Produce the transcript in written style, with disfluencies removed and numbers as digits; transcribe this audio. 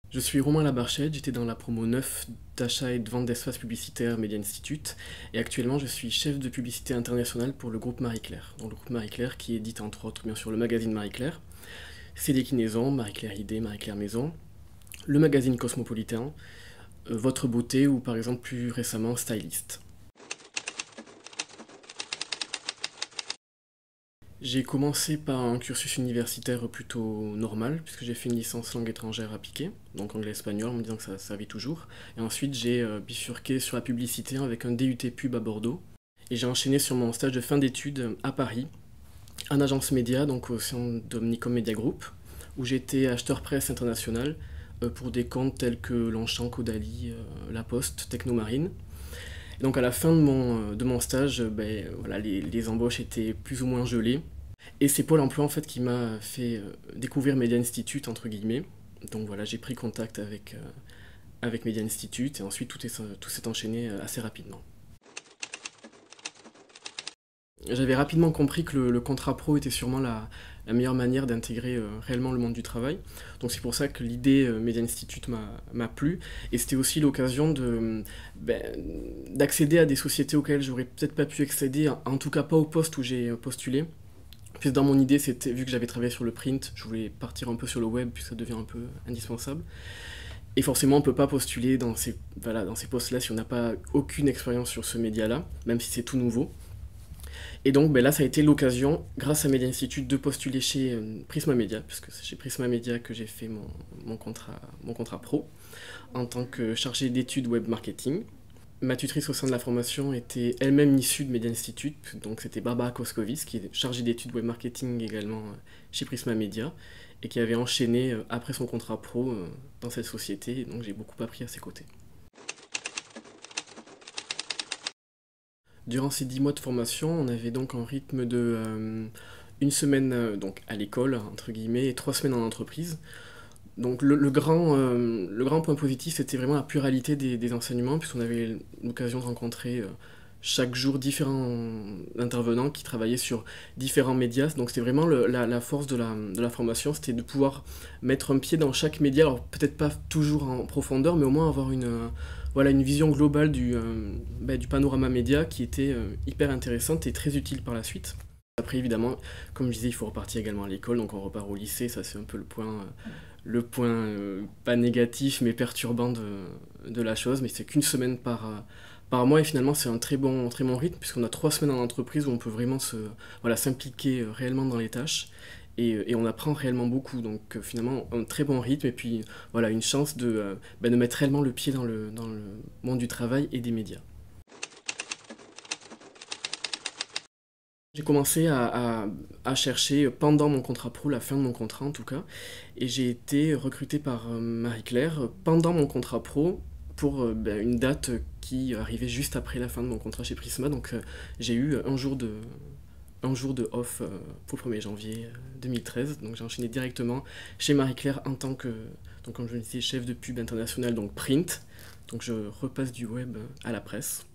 Je suis Romain Labarchette, j'étais dans la promo 9 d'achat et de vente d'espaces publicitaires Media Institute et actuellement je suis chef de publicité internationale pour le groupe Marie-Claire. Donc le groupe Marie-Claire qui édite entre autres bien sûr le magazine Marie-Claire, ses déclinaisons, Marie-Claire Idée, Marie-Claire Maison, le magazine Cosmopolitain, Votre Beauté ou par exemple plus récemment Stylist. J'ai commencé par un cursus universitaire plutôt normal, puisque j'ai fait une licence langue étrangère appliquée, donc anglais-espagnol, en me disant que ça servait toujours. Et ensuite, j'ai bifurqué sur la publicité avec un DUT pub à Bordeaux. Et j'ai enchaîné sur mon stage de fin d'études à Paris, en agence média, donc au sein d'Omnicom Media Group, où j'étais acheteur presse international pour des comptes tels que Longchamp, Caudalie, La Poste, Technomarine. Et donc à la fin de mon stage, voilà, les embauches étaient plus ou moins gelées. Et c'est Pôle emploi en fait qui m'a fait découvrir Media Institute entre guillemets. Donc voilà, j'ai pris contact avec Media Institute et ensuite tout s'est enchaîné assez rapidement. J'avais rapidement compris que le contrat pro était sûrement la meilleure manière d'intégrer réellement le monde du travail. Donc c'est pour ça que l'idée Media Institute m'a plu. Et c'était aussi l'occasion d'accéder à des sociétés auxquelles j'aurais peut-être pas pu accéder, en tout cas pas au poste où j'ai postulé. Puisque dans mon idée, c'était, vu que j'avais travaillé sur le print, je voulais partir un peu sur le web, puisque ça devient un peu indispensable. Et forcément, on ne peut pas postuler dans ces postes-là si on n'a pas aucune expérience sur ce média-là, même si c'est tout nouveau. Et donc là, ça a été l'occasion, grâce à Media Institute, de postuler chez Prisma Media, puisque c'est chez Prisma Media que j'ai fait mon contrat pro, en tant que chargé d'études web marketing. Ma tutrice au sein de la formation était elle-même issue de Media Institute, donc c'était Barbara Koskovis, qui est chargée d'études web marketing également chez Prisma Media, et qui avait enchaîné après son contrat pro dans cette société, et donc j'ai beaucoup appris à ses côtés. Durant ces 10 mois de formation, on avait donc un rythme de une semaine donc à l'école, entre guillemets, et 3 semaines en entreprise. Donc le grand point positif, c'était vraiment la pluralité des enseignements, puisqu'on avait l'occasion de rencontrer chaque jour différents intervenants qui travaillaient sur différents médias. Donc c'était vraiment la force de la formation, c'était de pouvoir mettre un pied dans chaque média, alors peut-être pas toujours en profondeur, mais au moins avoir une vision globale du panorama média qui était hyper intéressante et très utile par la suite. Après évidemment, comme je disais, il faut repartir également à l'école, donc on repart au lycée, ça c'est un peu le point pas négatif mais perturbant de la chose, mais c'est qu'une semaine par mois et finalement c'est un très bon rythme puisqu'on a 3 semaines en entreprise où on peut vraiment s'impliquer réellement dans les tâches et on apprend réellement beaucoup, donc finalement un très bon rythme et puis voilà, une chance de mettre réellement le pied dans le monde du travail et des médias. J'ai commencé à chercher pendant mon contrat pro, la fin de mon contrat en tout cas, et j'ai été recruté par Marie-Claire pendant mon contrat pro pour une date qui arrivait juste après la fin de mon contrat chez Prisma, donc j'ai eu un jour de off pour le 1er janvier 2013, donc j'ai enchaîné directement chez Marie-Claire en tant que, donc comme je le disais, chef de pub international, donc print, donc je repasse du web à la presse.